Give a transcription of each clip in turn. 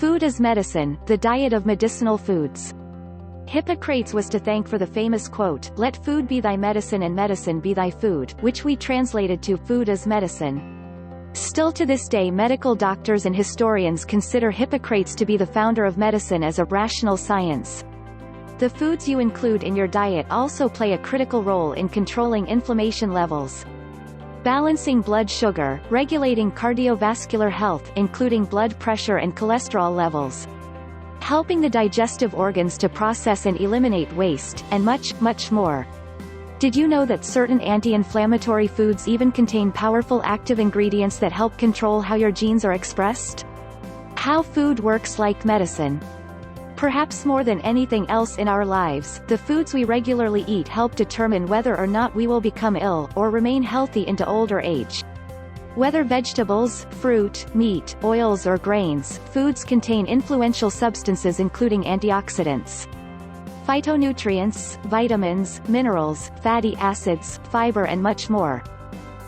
Food as medicine, the diet of medicinal foods. Hippocrates was to thank for the famous quote, "Let food be thy medicine and medicine be thy food," which we translated to food as medicine. Still to this day medical doctors and historians consider Hippocrates to be the founder of medicine as a rational science. The foods you include in your diet also play a critical role in controlling inflammation levels, balancing blood sugar, regulating cardiovascular health including blood pressure and cholesterol levels, helping the digestive organs to process and eliminate waste, and much, much more. Did you know that certain anti-inflammatory foods even contain powerful active ingredients that help control how your genes are expressed? How food works like medicine. Perhaps more than anything else in our lives, the foods we regularly eat help determine whether or not we will become ill, or remain healthy into older age. Whether vegetables, fruit, meat, oils or grains, foods contain influential substances including antioxidants, phytonutrients, vitamins, minerals, fatty acids, fiber and much more.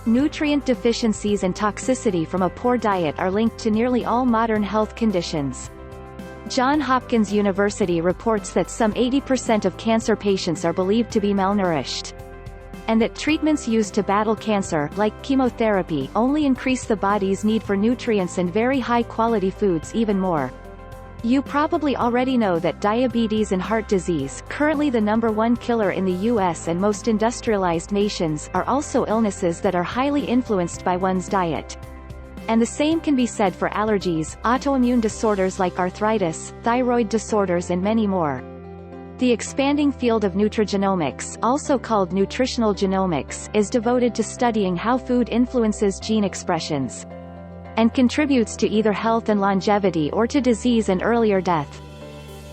Nutrient deficiencies and toxicity from a poor diet are linked to nearly all modern health conditions. Johns Hopkins University reports that some 80% of cancer patients are believed to be malnourished, and that treatments used to battle cancer, like chemotherapy, only increase the body's need for nutrients and very high-quality foods even more. You probably already know that diabetes and heart disease, currently the #1 killer in the US and most industrialized nations, are also illnesses that are highly influenced by one's diet. And the same can be said for allergies, autoimmune disorders like arthritis, thyroid disorders and many more. The expanding field of nutrigenomics, also called nutritional genomics, is devoted to studying how food influences gene expressions, and contributes to either health and longevity or to disease and earlier death.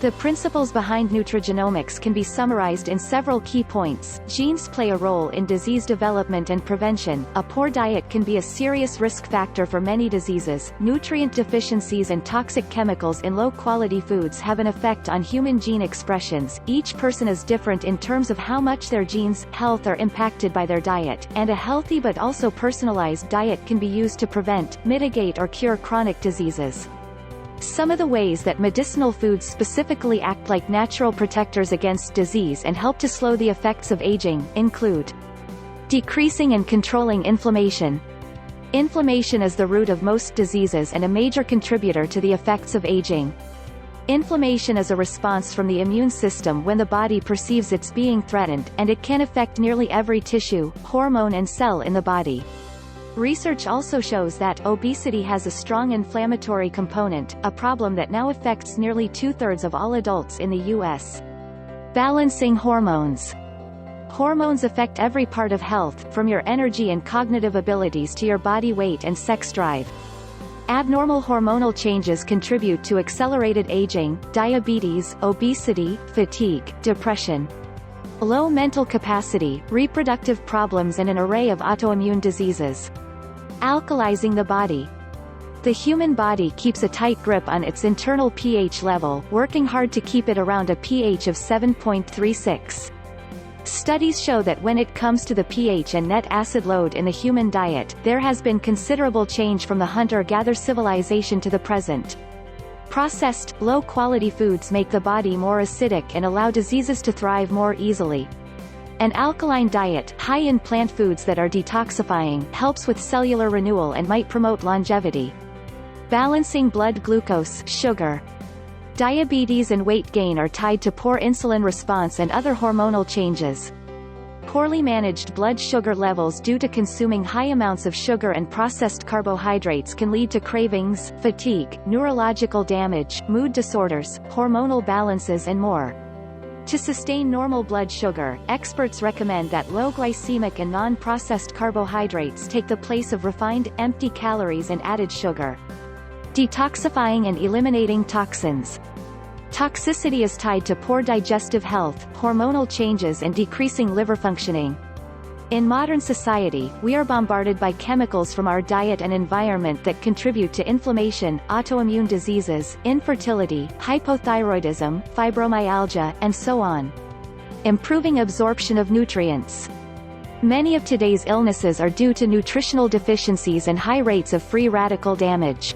The principles behind nutrigenomics can be summarized in several key points. Genes play a role in disease development and prevention. A poor diet can be a serious risk factor for many diseases. Nutrient deficiencies and toxic chemicals in low-quality foods have an effect on human gene expressions. Each person is different in terms of how much their genes, health are impacted by their diet, and a healthy but also personalized diet can be used to prevent, mitigate or cure chronic diseases. Some of the ways that medicinal foods specifically act like natural protectors against disease and help to slow the effects of aging include decreasing and controlling inflammation. Inflammation is the root of most diseases and a major contributor to the effects of aging. Inflammation is a response from the immune system when the body perceives it's being threatened, and it can affect nearly every tissue, hormone and cell in the body. Research also shows that obesity has a strong inflammatory component, a problem that now affects nearly 2/3 of all adults in the US. Balancing hormones. Hormones affect every part of health, from your energy and cognitive abilities to your body weight and sex drive. Abnormal hormonal changes contribute to accelerated aging, diabetes, obesity, fatigue, depression, low mental capacity, reproductive problems and an array of autoimmune diseases. Alkalizing the body. The human body keeps a tight grip on its internal pH level, working hard to keep it around a pH of 7.36. Studies show that when it comes to the pH and net acid load in the human diet, there has been considerable change from the hunter-gatherer civilization to the present. Processed, low-quality foods make the body more acidic and allow diseases to thrive more easily. An alkaline diet, high in plant foods that are detoxifying, helps with cellular renewal and might promote longevity. Balancing blood glucose, sugar. Diabetes and weight gain are tied to poor insulin response and other hormonal changes. Poorly managed blood sugar levels due to consuming high amounts of sugar and processed carbohydrates can lead to cravings, fatigue, neurological damage, mood disorders, hormonal balances and more. To sustain normal blood sugar, experts recommend that low glycemic and non-processed carbohydrates take the place of refined, empty calories and added sugar. Detoxifying and eliminating toxins. Toxicity is tied to poor digestive health, hormonal changes and decreasing liver functioning. In modern society, we are bombarded by chemicals from our diet and environment that contribute to inflammation, autoimmune diseases, infertility, hypothyroidism, fibromyalgia, and so on. Improving absorption of nutrients. Many of today's illnesses are due to nutritional deficiencies and high rates of free radical damage.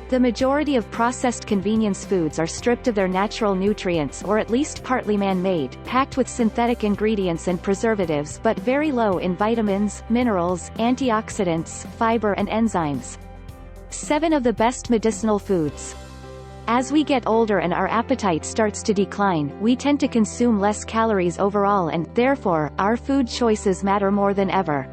The majority of processed convenience foods are stripped of their natural nutrients or at least partly man-made, packed with synthetic ingredients and preservatives but very low in vitamins, minerals, antioxidants, fiber and enzymes. 7 of the best medicinal foods. As we get older and our appetite starts to decline, we tend to consume less calories overall and, therefore, our food choices matter more than ever.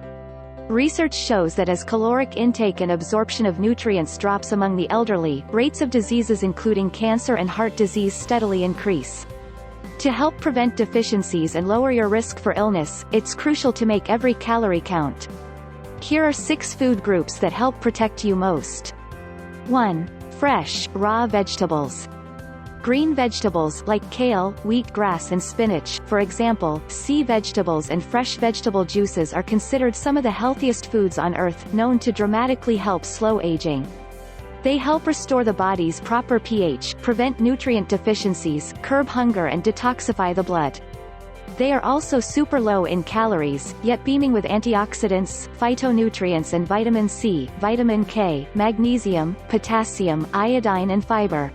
Research shows that as caloric intake and absorption of nutrients drops among the elderly, rates of diseases including cancer and heart disease steadily increase. To help prevent deficiencies and lower your risk for illness, it's crucial to make every calorie count. Here are 6 food groups that help protect you most. 1. Fresh, raw vegetables. Green vegetables like kale, wheatgrass and spinach, for example, sea vegetables and fresh vegetable juices are considered some of the healthiest foods on earth, known to dramatically help slow aging. They help restore the body's proper pH, prevent nutrient deficiencies, curb hunger and detoxify the blood. They are also super low in calories, yet beaming with antioxidants, phytonutrients and vitamin C, vitamin K, magnesium, potassium, iodine and fiber.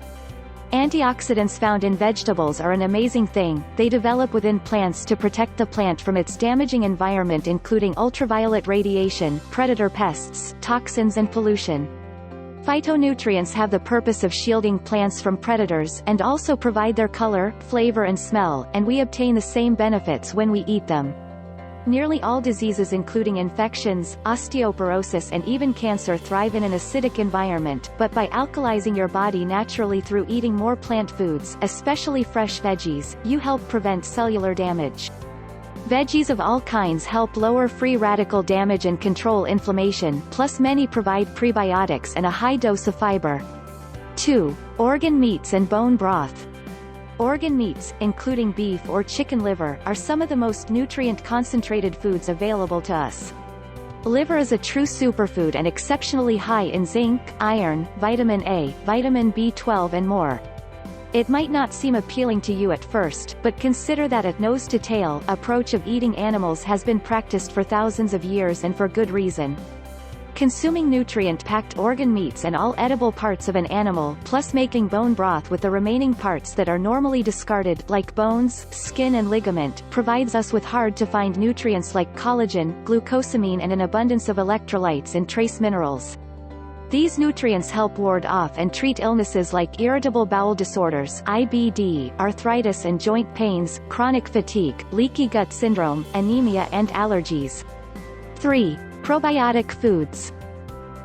Antioxidants found in vegetables are an amazing thing. They develop within plants to protect the plant from its damaging environment including ultraviolet radiation, predator pests, toxins and pollution. Phytonutrients have the purpose of shielding plants from predators, and also provide their color, flavor and smell, and we obtain the same benefits when we eat them. Nearly all diseases including infections, osteoporosis and even cancer thrive in an acidic environment, but by alkalizing your body naturally through eating more plant foods, especially fresh veggies, you help prevent cellular damage. Veggies of all kinds help lower free radical damage and control inflammation, plus many provide prebiotics and a high dose of fiber. 2. Organ meats and bone broth. Organ meats, including beef or chicken liver, are some of the most nutrient-concentrated foods available to us. Liver is a true superfood and exceptionally high in zinc, iron, vitamin A, vitamin B12 and more. It might not seem appealing to you at first, but consider that a nose-to-tail approach of eating animals has been practiced for thousands of years and for good reason. Consuming nutrient-packed organ meats and all edible parts of an animal, plus making bone broth with the remaining parts that are normally discarded, like bones, skin and ligament, provides us with hard-to-find nutrients like collagen, glucosamine and an abundance of electrolytes and trace minerals. These nutrients help ward off and treat illnesses like irritable bowel disorders (IBD), arthritis and joint pains, chronic fatigue, leaky gut syndrome, anemia and allergies. 3. Probiotic foods.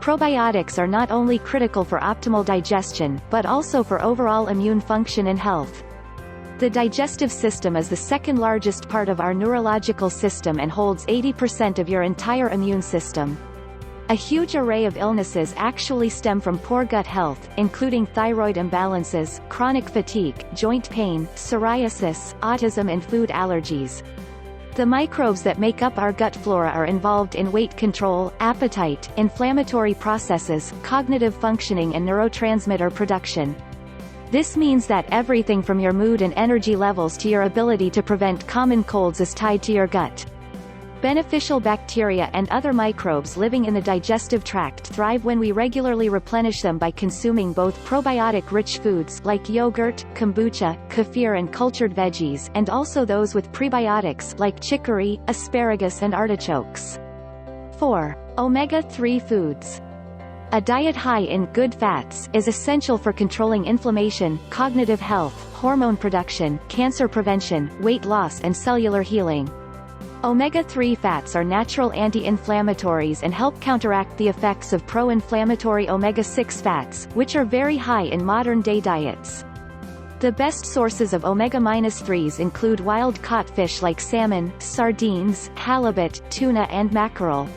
Probiotics are not only critical for optimal digestion, but also for overall immune function and health. The digestive system is the second largest part of our neurological system and holds 80% of your entire immune system. A huge array of illnesses actually stem from poor gut health, including thyroid imbalances, chronic fatigue, joint pain, psoriasis, autism and food allergies. The microbes that make up our gut flora are involved in weight control, appetite, inflammatory processes, cognitive functioning and neurotransmitter production. This means that everything from your mood and energy levels to your ability to prevent common colds is tied to your gut. Beneficial bacteria and other microbes living in the digestive tract thrive when we regularly replenish them by consuming both probiotic-rich foods like yogurt, kombucha, kefir and cultured veggies, and also those with prebiotics like chicory, asparagus and artichokes. 4. Omega-3 foods. A diet high in good fats is essential for controlling inflammation, cognitive health, hormone production, cancer prevention, weight loss and cellular healing. Omega-3 fats are natural anti-inflammatories and help counteract the effects of pro-inflammatory omega-6 fats, which are very high in modern-day diets. The best sources of omega-3s include wild-caught fish like salmon, sardines, halibut, tuna and mackerel.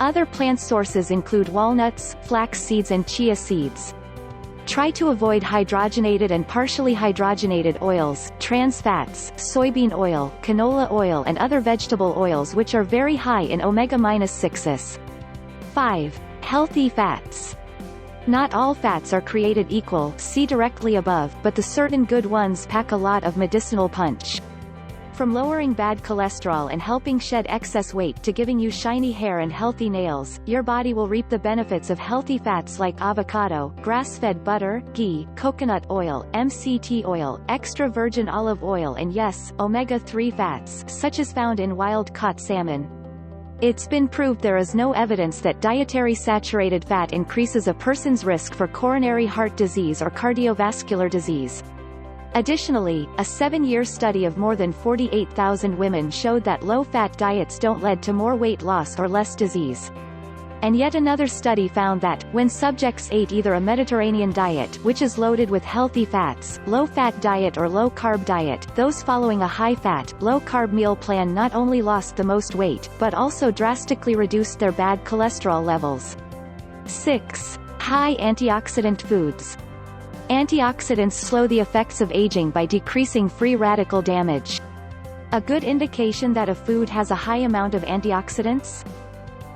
Other plant sources include walnuts, flax seeds and chia seeds. Try to avoid hydrogenated and partially hydrogenated oils, trans fats, soybean oil, canola oil and other vegetable oils which are very high in omega-6s. 5. Healthy fats. Not all fats are created equal, see directly above, but the certain good ones pack a lot of medicinal punch. From lowering bad cholesterol and helping shed excess weight to giving you shiny hair and healthy nails, your body will reap the benefits of healthy fats like avocado, grass-fed butter, ghee, coconut oil, MCT oil, extra virgin olive oil and yes, omega-3 fats, such as found in wild-caught salmon. It's been proved there is no evidence that dietary saturated fat increases a person's risk for coronary heart disease or cardiovascular disease. Additionally, a 7-year study of more than 48,000 women showed that low-fat diets don't lead to more weight loss or less disease. And yet another study found that, when subjects ate either a Mediterranean diet, which is loaded with healthy fats, low-fat diet or low-carb diet, those following a high-fat, low-carb meal plan not only lost the most weight, but also drastically reduced their bad cholesterol levels. 6. High antioxidant foods. Antioxidants slow the effects of aging by decreasing free radical damage. A good indication that a food has a high amount of antioxidants?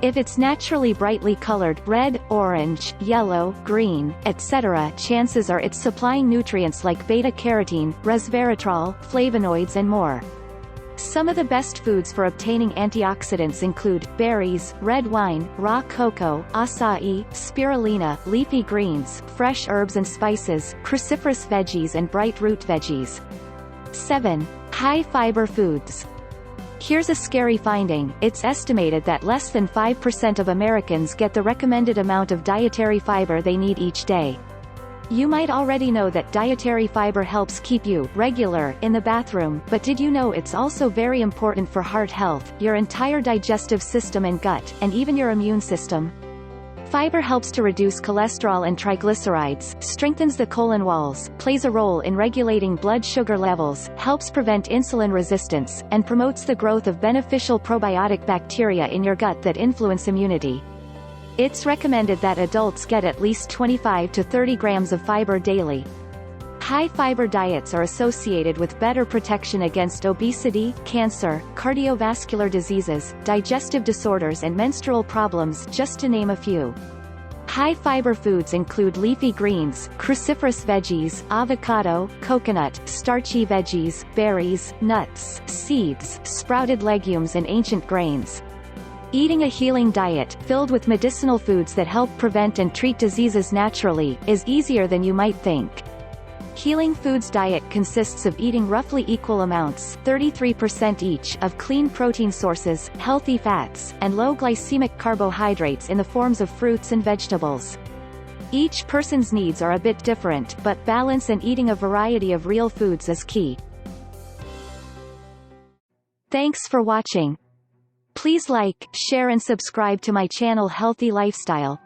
If it's naturally brightly colored red, orange, yellow, green, etc., chances are it's supplying nutrients like beta-carotene, resveratrol, flavonoids and more. Some of the best foods for obtaining antioxidants include berries, red wine, raw cocoa, acai, spirulina, leafy greens, fresh herbs and spices, cruciferous veggies and bright root veggies. 7. High fiber foods. Here's a scary finding: it's estimated that less than 5% of Americans get the recommended amount of dietary fiber they need each day. You might already know that dietary fiber helps keep you regular in the bathroom, but did you know it's also very important for heart health, your entire digestive system and gut, and even your immune system? Fiber helps to reduce cholesterol and triglycerides, strengthens the colon walls, plays a role in regulating blood sugar levels, helps prevent insulin resistance, and promotes the growth of beneficial probiotic bacteria in your gut that influence immunity. It's recommended that adults get at least 25 to 30 grams of fiber daily. High-fiber diets are associated with better protection against obesity, cancer, cardiovascular diseases, digestive disorders and menstrual problems, just to name a few. High-fiber foods include leafy greens, cruciferous veggies, avocado, coconut, starchy veggies, berries, nuts, seeds, sprouted legumes and ancient grains. Eating a healing diet, filled with medicinal foods that help prevent and treat diseases naturally, is easier than you might think. Healing Foods diet consists of eating roughly equal amounts, 33% each, of clean protein sources, healthy fats, and low glycemic carbohydrates in the forms of fruits and vegetables. Each person's needs are a bit different, but balance and eating a variety of real foods is key. Thanks for watching. Please like, share and subscribe to my channel Healthy Lifestyle.